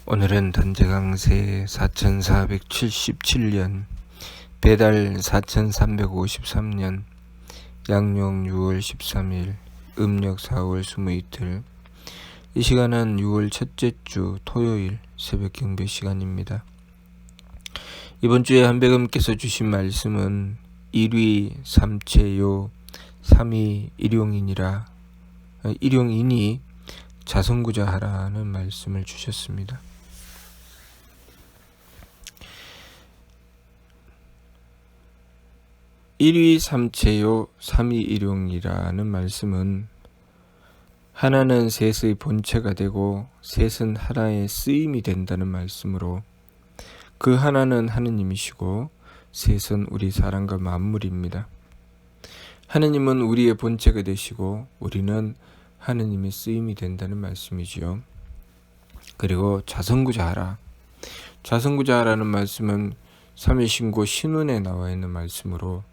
오늘은 단재강세 4477년 배달 4353년 양력 6월 13일 음력 4월 20이틀. 이 시간은 6월 첫째 주 토요일 새벽 경배 시간입니다. 이번 주에 한백음께서 주신 말씀은 일위 삼체요 삼위 일용인이 자성구자하라는 말씀을 주셨습니다. 일위 삼체요 삼위 일용이라는 말씀은 하나는 셋의 본체가 되고 셋은 하나의 쓰임이 된다는 말씀으로, 그 하나는 하느님이시고 셋은 우리 사람과 만물입니다. 하느님은 우리의 본체가 되시고 우리는 하느님의 쓰임이 된다는 말씀이지요. 그리고 자성구자하라. 자성구자하라는 말씀은 삼일신고 신운에 나와 있는 말씀으로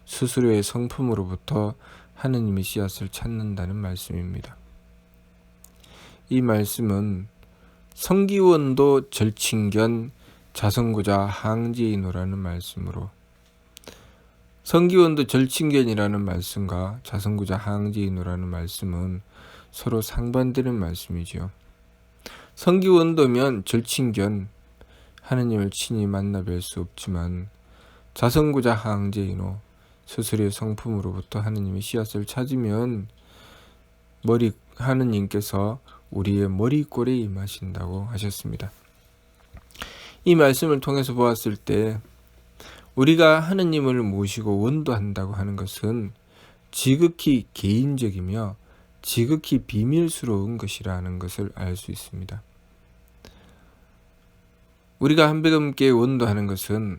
스스로의 성품으로부터 하느님의 씨앗을 찾는다는 말씀입니다. 이 말씀은 성기원도 절친견 자성구자 항지이노라는 말씀으로, 성기원도 절친견이라는 말씀과 자성구자 항지이노라는 말씀은 서로 상반되는 말씀이죠. 성기원도면 절친견, 하느님을 친히 만나 뵐 수 없지만, 자성구자 항지이노, 스스로의 성품으로부터 하느님의 씨앗을 찾으면 하느님께서 우리의 머리꼴에 임하신다고 하셨습니다. 이 말씀을 통해서 보았을 때 우리가 하느님을 모시고 원도한다고 하는 것은 지극히 개인적이며 지극히 비밀스러운 것이라는 것을 알 수 있습니다. 우리가 한백음께 원도하는 것은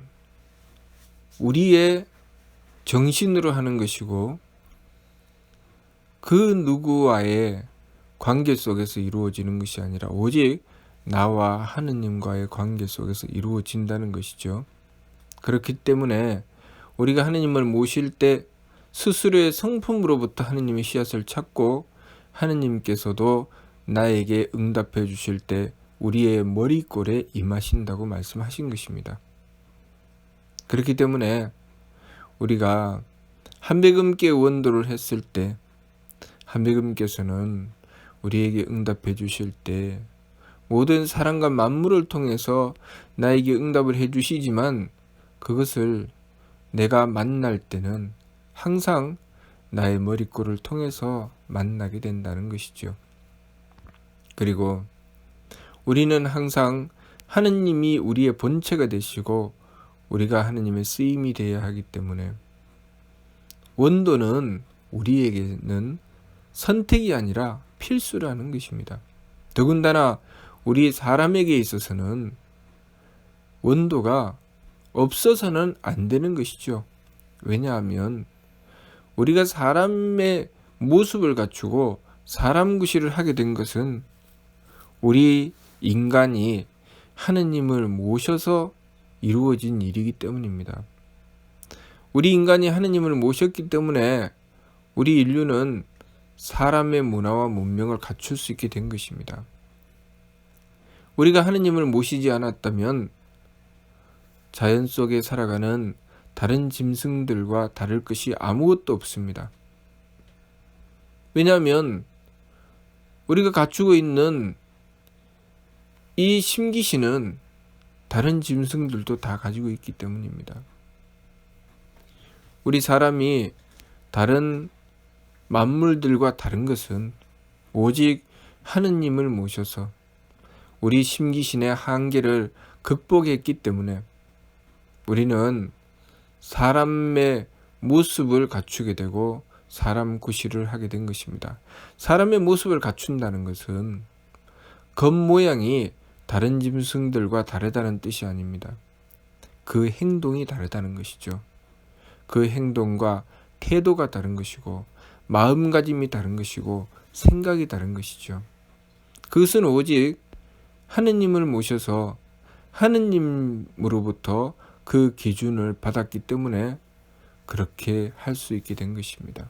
우리의 정신으로 하는 것이고, 그 누구와의 관계 속에서 이루어지는 것이 아니라 오직 나와 하느님과의 관계 속에서 이루어진다는 것이죠. 그렇기 때문에 우리가 하느님을 모실 때 스스로의 성품으로부터 하느님의 씨앗을 찾고, 하느님께서도 나에게 응답해 주실 때 우리의 머리꼴에 임하신다고 말씀하신 것입니다. 그렇기 때문에 우리가 한백음께 원도를 했을 때 한백음께서는 우리에게 응답해 주실 때 모든 사람과 만물을 통해서 나에게 응답을 해 주시지만, 그것을 내가 만날 때는 항상 나의 머리꼴을 통해서 만나게 된다는 것이죠. 그리고 우리는 항상 하느님이 우리의 본체가 되시고 우리가 하느님의 쓰임이 되어야 하기 때문에 원도는 우리에게는 선택이 아니라 필수라는 것입니다. 더군다나 우리 사람에게 있어서는 원도가 없어서는 안 되는 것이죠. 왜냐하면 우리가 사람의 모습을 갖추고 사람 구실을 하게 된 것은 우리 인간이 하느님을 모셔서 이루어진 일이기 때문입니다. 우리 인간이 하느님을 모셨기 때문에 우리 인류는 사람의 문화와 문명을 갖출 수 있게 된 것입니다. 우리가 하느님을 모시지 않았다면 자연 속에 살아가는 다른 짐승들과 다를 것이 아무것도 없습니다. 왜냐하면 우리가 갖추고 있는 이 심기신은 다른 짐승들도 다 가지고 있기 때문입니다. 우리 사람이 다른 만물들과 다른 것은 오직 하느님을 모셔서 우리 심기신의 한계를 극복했기 때문에 우리는 사람의 모습을 갖추게 되고 사람 구실을 하게 된 것입니다. 사람의 모습을 갖춘다는 것은 겉모양이 다른 짐승들과 다르다는 뜻이 아닙니다. 그 행동이 다르다는 것이죠. 그 행동과 태도가 다른 것이고 마음가짐이 다른 것이고 생각이 다른 것이죠. 그것은 오직 하느님을 모셔서 하느님으로부터 그 기준을 받았기 때문에 그렇게 할 수 있게 된 것입니다.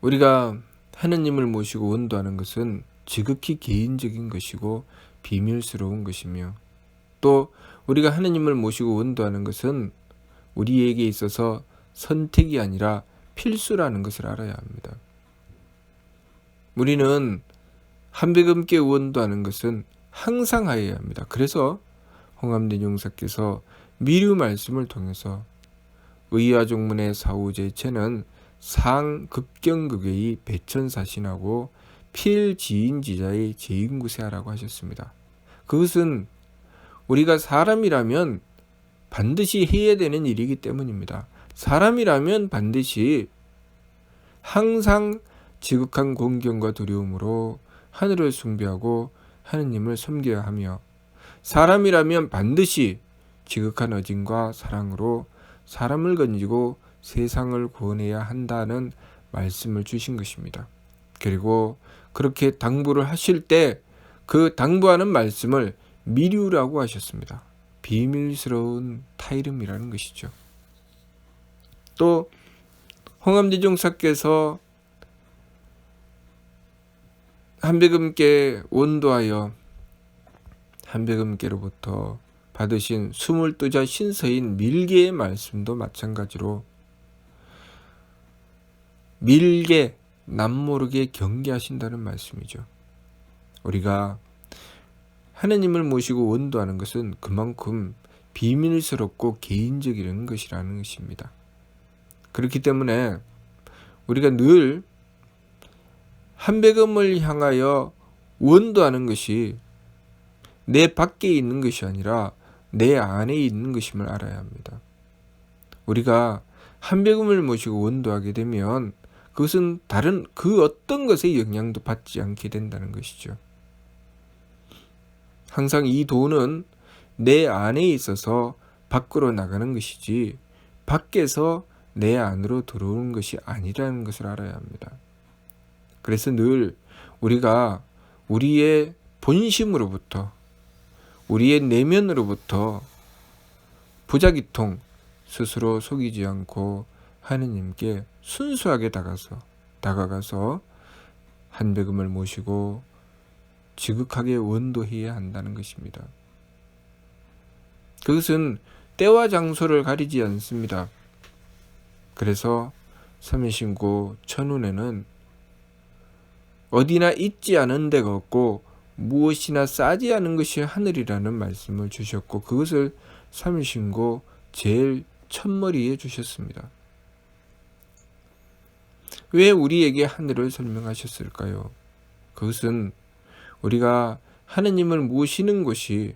우리가 하느님을 모시고 원도하는 것은 지극히 개인적인 것이고 비밀스러운 것이며, 또 우리가 하느님을 모시고 원도하는 것은 우리에게 있어서 선택이 아니라 필수라는 것을 알아야 합니다. 우리는 한백음께 원도하는 것은 항상 하여야 합니다. 그래서 홍암된 용사께서 미류 말씀을 통해서 의와 종문의 사후제체는 상급경극의 배천사신하고 필지인지자의 제인구세하라고 하셨습니다. 그것은 우리가 사람이라면 반드시 해야 되는 일이기 때문입니다. 사람이라면 반드시 항상 지극한 공경과 두려움으로 하늘을 숭배하고 하느님을 섬겨야 하며, 사람이라면 반드시 지극한 어진과 사랑으로 사람을 건지고 세상을 구원해야 한다는 말씀을 주신 것입니다. 그리고 그렇게 당부를 하실 때 그 당부하는 말씀을 미류라고 하셨습니다. 비밀스러운 타이름이라는 것이죠. 또 홍암대종사께서 한백음께 원도하여 한백음께로부터 받으신 22자 신서인 밀계의 말씀도 마찬가지로 밀계, 남모르게 경계하신다는 말씀이죠. 우리가 하느님을 모시고 원도하는 것은 그만큼 비밀스럽고 개인적이라는 것이라는 것입니다. 그렇기 때문에 우리가 늘 한백음을 향하여 원도하는 것이 내 밖에 있는 것이 아니라 내 안에 있는 것임을 알아야 합니다. 우리가 한백음을 모시고 원도하게 되면 그것은 다른 그 어떤 것의 영향도 받지 않게 된다는 것이죠. 항상 이 도는 내 안에 있어서 밖으로 나가는 것이지 밖에서 내 안으로 들어오는 것이 아니라는 것을 알아야 합니다. 그래서 늘 우리가 우리의 본심으로부터, 우리의 내면으로부터 부작위통 스스로 속이지 않고 하느님께 순수하게 다가가서 한백음을 모시고 지극하게 원도해야 한다는 것입니다. 그것은 때와 장소를 가리지 않습니다. 그래서 삼일신고 천운에는 어디나 있지 않은 데가 없고 무엇이나 싸지 않은 것이 하늘이라는 말씀을 주셨고, 그것을 삼일신고 제일 첫머리에 주셨습니다. 왜 우리에게 하늘을 설명하셨을까요? 그것은 우리가 하느님을 모시는 것이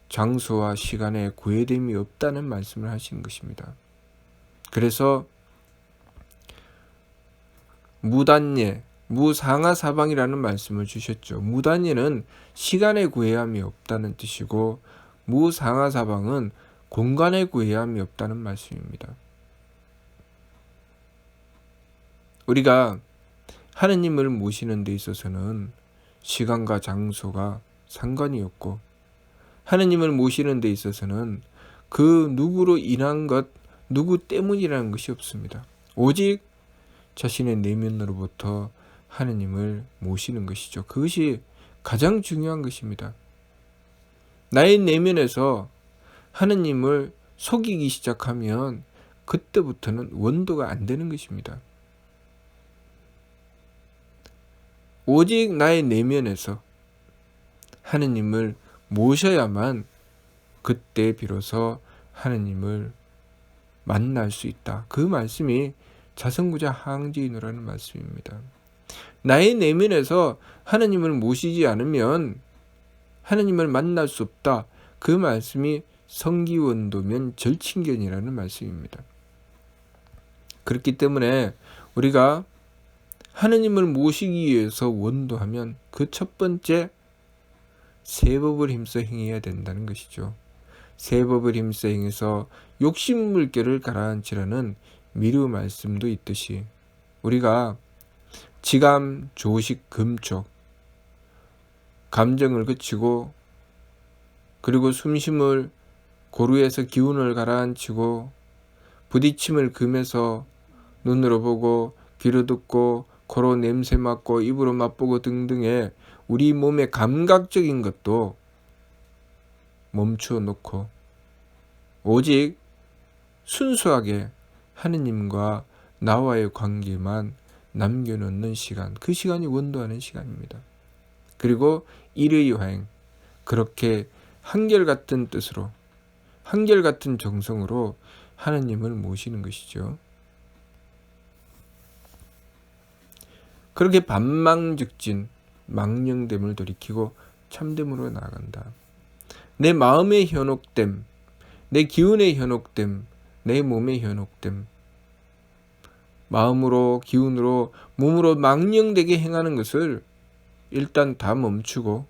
장소와 시간에 구애됨이 없다는 말씀을 하시는 것입니다. 그래서 무단예, 무상하사방이라는 말씀을 주셨죠. 무단예는 시간에 구애함이 없다는 뜻이고, 무상하사방은 공간에 구애함이 없다는 말씀입니다. 우리가 하느님을 모시는 데 있어서는 시간과 장소가 상관이 없고, 하느님을 모시는 데 있어서는 그 누구로 인한 것, 누구 때문이라는 것이 없습니다. 오직 자신의 내면으로부터 하느님을 모시는 것이죠. 그것이 가장 중요한 것입니다. 나의 내면에서 하느님을 속이기 시작하면 그때부터는 원도가 안 되는 것입니다. 오직 나의 내면에서 하느님을 모셔야만 그때 비로소 하느님을 만날 수 있다. 그 말씀이 자성구자 항지인으라는 말씀입니다. 나의 내면에서 하느님을 모시지 않으면 하느님을 만날 수 없다. 그 말씀이 성기원도면 절친견이라는 말씀입니다. 그렇기 때문에 우리가 하느님을 모시기 위해서 원도하면 그 첫 번째 세법을 힘써 행해야 된다는 것이죠. 세법을 힘써 행해서 욕심물결을 가라앉히라는 미루 말씀도 있듯이, 우리가 지감, 조식, 금촉, 감정을 그치고, 그리고 숨심을 고루에서 기운을 가라앉히고, 부딪힘을 금해서 눈으로 보고 귀로 듣고 코로 냄새 맡고 입으로 맛보고 등등의 우리 몸의 감각적인 것도 멈추어 놓고 오직 순수하게 하느님과 나와의 관계만 남겨놓는 시간, 그 시간이 원도하는 시간입니다. 그리고 일의화행, 그렇게 한결같은 뜻으로 한결같은 정성으로 하느님을 모시는 것이죠. 그렇게 반망즉진, 망령됨을 돌이키고 참됨으로 나아간다. 내 마음의 현혹됨, 내 기운의 현혹됨, 내 몸의 현혹됨, 마음으로, 기운으로, 몸으로 망령되게 행하는 것을 일단 다 멈추고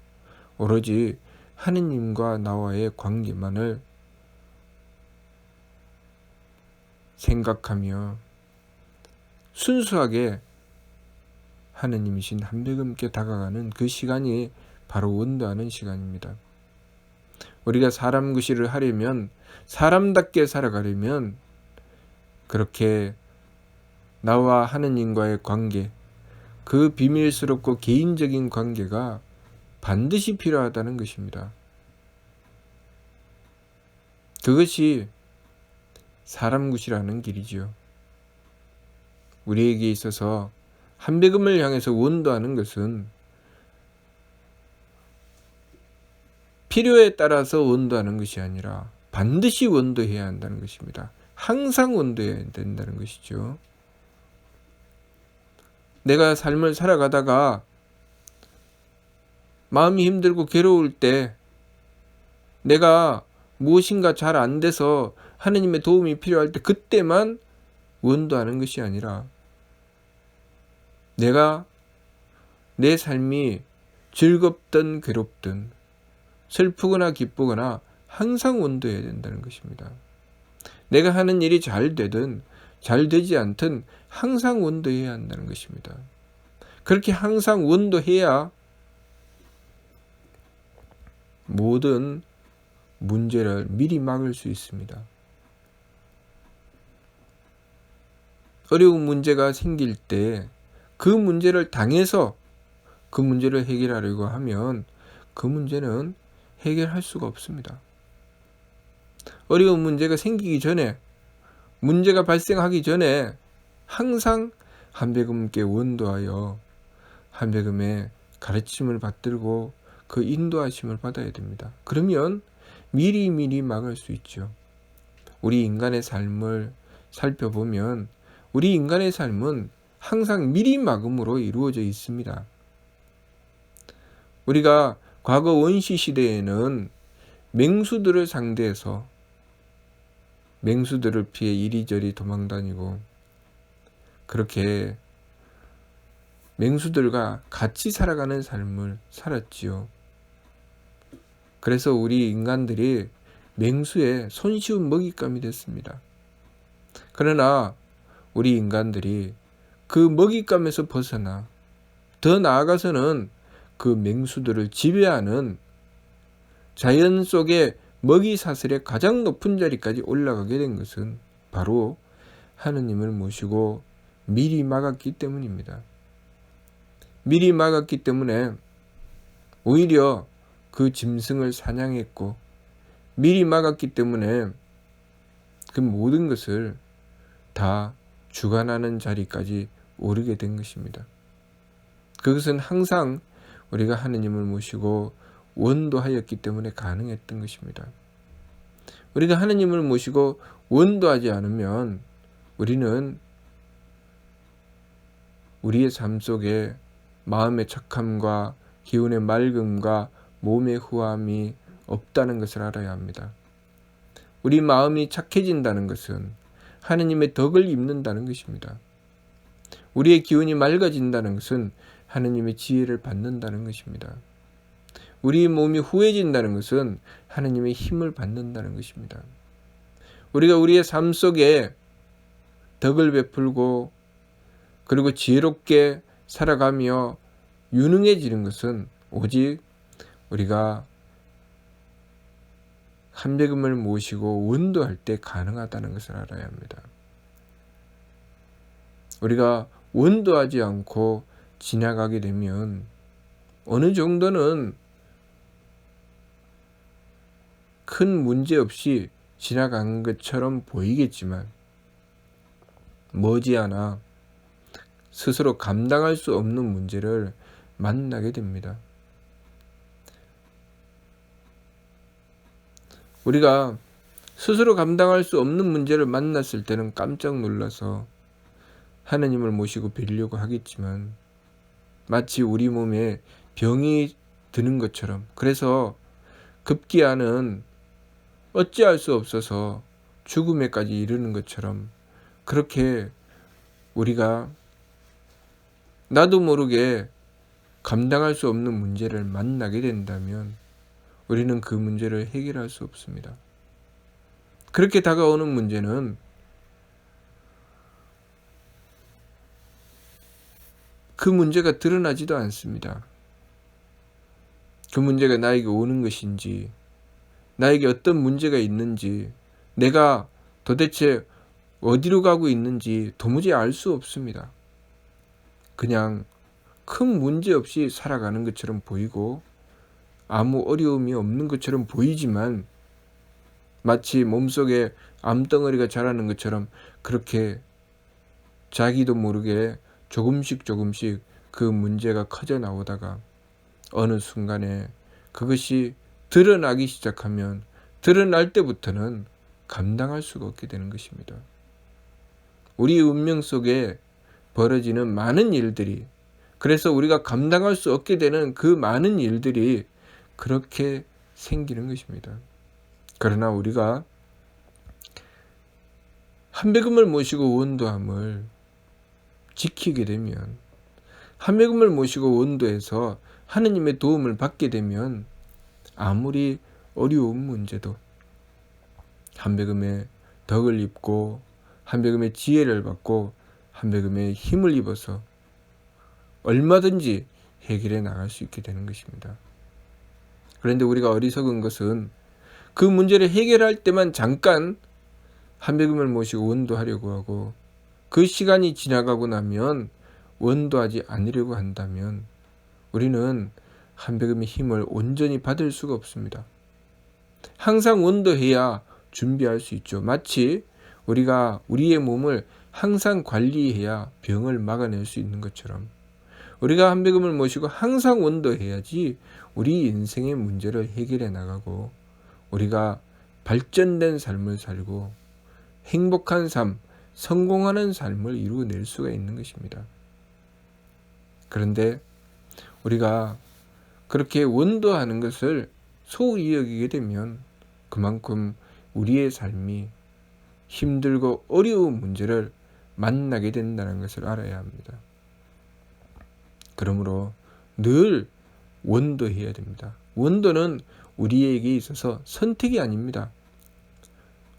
오로지 하느님과 나와의 관계만을 생각하며 순수하게 하느님이신 한백음께 다가가는 그 시간이 바로 원도하는 시간입니다. 우리가 사람 구실을 하려면, 사람답게 살아가려면 그렇게 나와 하느님과의 관계, 그 비밀스럽고 개인적인 관계가 반드시 필요하다는 것입니다. 그것이 사람 구실하는 길이지요. 우리에게 있어서 한백음을 향해서 원도하는 것은 필요에 따라서 원도하는 것이 아니라 반드시 원도해야 한다는 것입니다. 항상 원도해야 된다는 것이죠. 내가 삶을 살아가다가 마음이 힘들고 괴로울 때, 내가 무엇인가 잘 안 돼서 하느님의 도움이 필요할 때 그때만 원도하는 것이 아니라 내가 내 삶이 즐겁든 괴롭든 슬프거나 기쁘거나 항상 원도해야 된다는 것입니다. 내가 하는 일이 잘 되든 잘 되지 않든 항상 원도해야 한다는 것입니다. 그렇게 항상 원도해야 모든 문제를 미리 막을 수 있습니다. 어려운 문제가 생길 때 그 문제를 당해서 그 문제를 해결하려고 하면 그 문제는 해결할 수가 없습니다. 어려운 문제가 생기기 전에, 문제가 발생하기 전에 항상 한백음께 원도하여 한백음의 가르침을 받들고 그 인도하심을 받아야 됩니다. 그러면 미리 막을 수 있죠. 우리 인간의 삶을 살펴보면 우리 인간의 삶은 항상 미리 막음으로 이루어져 있습니다. 우리가 과거 원시 시대에는 맹수들을 상대해서 맹수들을 피해 이리저리 도망다니고 그렇게 맹수들과 같이 살아가는 삶을 살았지요. 그래서 우리 인간들이 맹수의 손쉬운 먹잇감이 됐습니다. 그러나 우리 인간들이 그 먹잇감에서 벗어나 더 나아가서는 그 맹수들을 지배하는 자연 속의 먹이사슬의 가장 높은 자리까지 올라가게 된 것은 바로 하느님을 모시고 미리 막았기 때문입니다. 미리 막았기 때문에 오히려 그 짐승을 사냥했고, 미리 막았기 때문에 그 모든 것을 다 주관하는 자리까지 오르게 된 것입니다. 그것은 항상 우리가 하느님을 모시고 원도하였기 때문에 가능했던 것입니다. 우리가 하느님을 모시고 원도하지 않으면 우리는 우리의 삶 속에 마음의 착함과 기운의 맑음과 몸의 후함이 없다는 것을 알아야 합니다. 우리 마음이 착해진다는 것은 하느님의 덕을 입는다는 것입니다. 우리의 기운이 맑아진다는 것은 하느님의 지혜를 받는다는 것입니다. 우리 몸이 후해진다는 것은 하느님의 힘을 받는다는 것입니다. 우리가 우리의 삶 속에 덕을 베풀고 그리고 지혜롭게 살아가며 유능해지는 것은 오직 우리가 한백음을 모시고 원도할 때 가능하다는 것을 알아야 합니다. 우리가 원도하지 않고 지나가게 되면 어느 정도는 큰 문제 없이 지나간 것처럼 보이겠지만 머지않아 스스로 감당할 수 없는 문제를 만나게 됩니다. 우리가 스스로 감당할 수 없는 문제를 만났을 때는 깜짝 놀라서 하나님을 모시고 빌려고 하겠지만 마치 우리 몸에 병이 드는 것처럼, 그래서 급기야는 어찌할 수 없어서 죽음에까지 이르는 것처럼, 그렇게 우리가 나도 모르게 감당할 수 없는 문제를 만나게 된다면 우리는 그 문제를 해결할 수 없습니다. 그렇게 다가오는 문제는 그 문제가 드러나지도 않습니다. 그 문제가 나에게 오는 것인지, 나에게 어떤 문제가 있는지, 내가 도대체 어디로 가고 있는지 도무지 알 수 없습니다. 그냥 큰 문제 없이 살아가는 것처럼 보이고 아무 어려움이 없는 것처럼 보이지만 마치 몸속에 암덩어리가 자라는 것처럼 그렇게 자기도 모르게 조금씩 그 문제가 커져 나오다가 어느 순간에 그것이 드러나기 시작하면 드러날 때부터는 감당할 수가 없게 되는 것입니다. 우리 운명 속에 벌어지는 많은 일들이, 그래서 우리가 감당할 수 없게 되는 그 많은 일들이 그렇게 생기는 것입니다. 그러나 우리가 한배금을 모시고 원도함을 지키게 되면, 한배금을 모시고 원도에서 하느님의 도움을 받게 되면 아무리 어려운 문제도 한배금의 덕을 입고 한배금의 지혜를 받고 한배금의 힘을 입어서 얼마든지 해결해 나갈 수 있게 되는 것입니다. 그런데 우리가 어리석은 것은 그 문제를 해결할 때만 잠깐 한배금을 모시고 원도하려고 하고 그 시간이 지나가고 나면 원도하지 않으려고 한다면 우리는 한배금의 힘을 온전히 받을 수가 없습니다. 항상 원도해야 준비할 수 있죠. 마치 우리가 우리의 몸을 항상 관리해야 병을 막아낼 수 있는 것처럼 우리가 한배금을 모시고 항상 원도해야지 우리 인생의 문제를 해결해 나가고 우리가 발전된 삶을 살고 행복한 삶, 성공하는 삶을 이루어낼 수가 있는 것입니다. 그런데 우리가 그렇게 원도하는 것을 소홀히 여기게 되면 그만큼 우리의 삶이 힘들고 어려운 문제를 만나게 된다는 것을 알아야 합니다. 그러므로 늘 원도해야 됩니다. 원도는 우리에게 있어서 선택이 아닙니다.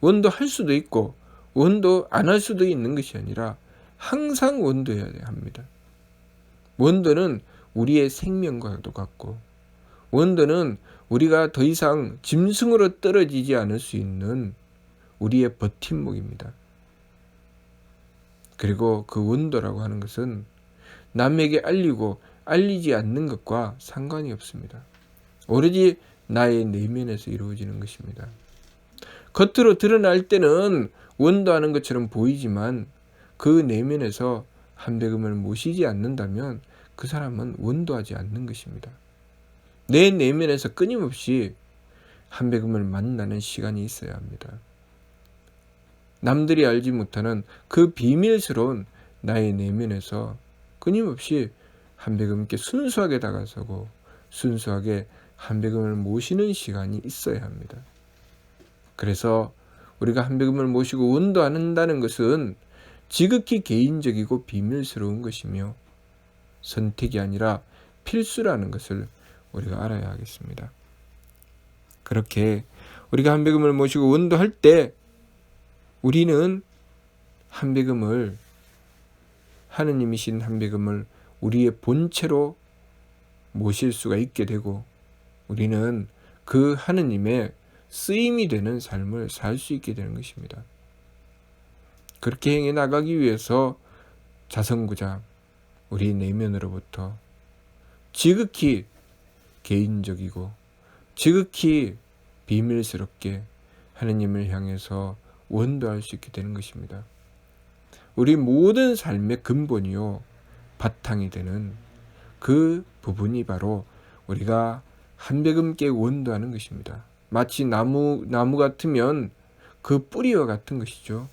원도할 수도 있고 원도 안 할 수도 있는 것이 아니라 항상 원도해야 합니다. 원도는 우리의 생명과도 같고 원도는 우리가 더 이상 짐승으로 떨어지지 않을 수 있는 우리의 버팀목입니다. 그리고 그 원도라고 하는 것은 남에게 알리고 알리지 않는 것과 상관이 없습니다. 오로지 나의 내면에서 이루어지는 것입니다. 겉으로 드러날 때는 원도하는 것처럼 보이지만 그 내면에서 한배금을 모시지 않는다면 그 사람은 원도하지 않는 것입니다. 내 내면에서 끊임없이 한배금을 만나는 시간이 있어야 합니다. 남들이 알지 못하는 그 비밀스러운 나의 내면에서 끊임없이 한배금께 순수하게 다가서고 순수하게 한배금을 모시는 시간이 있어야 합니다. 그래서 우리가 한배금을 모시고 원도한다는 것은 지극히 개인적이고 비밀스러운 것이며 선택이 아니라 필수라는 것을 우리가 알아야 하겠습니다. 그렇게 우리가 한배금을 모시고 원도할 때 우리는 한배금을, 하느님이신 한배금을 우리의 본체로 모실 수가 있게 되고 우리는 그 하느님의 쓰임이 되는 삶을 살 수 있게 되는 것입니다. 그렇게 행해 나가기 위해서 자성구자 우리 내면으로부터 지극히 개인적이고 지극히 비밀스럽게 하느님을 향해서 원도할 수 있게 되는 것입니다. 우리 모든 삶의 근본이요 바탕이 되는 그 부분이 바로 우리가 한백음께 원도하는 것입니다. 마치 나무 같으면 그 뿌리와 같은 것이죠.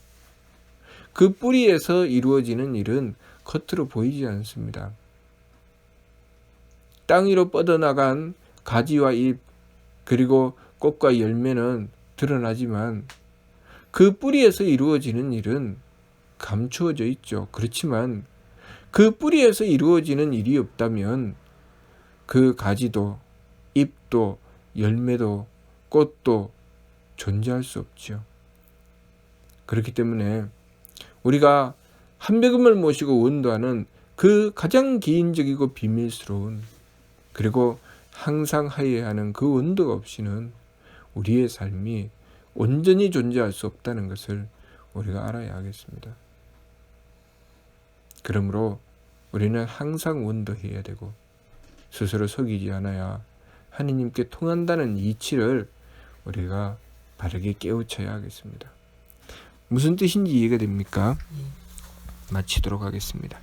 그 뿌리에서 이루어지는 일은 겉으로 보이지 않습니다. 땅 위로 뻗어나간 가지와 잎 그리고 꽃과 열매는 드러나지만 그 뿌리에서 이루어지는 일은 감추어져 있죠. 그렇지만 그 뿌리에서 이루어지는 일이 없다면 그 가지도 잎도 열매도 꽃도 존재할 수 없죠. 그렇기 때문에 우리가 한백음을 모시고 원도하는 그 가장 개인적이고 비밀스러운 그리고 항상 하여야 하는 그 원도가 없이는 우리의 삶이 온전히 존재할 수 없다는 것을 우리가 알아야 하겠습니다. 그러므로 우리는 항상 원도해야 되고 스스로 속이지 않아야 하느님께 통한다는 이치를 우리가 바르게 깨우쳐야 하겠습니다. 무슨 뜻인지 이해가 됩니까? 마치도록 하겠습니다.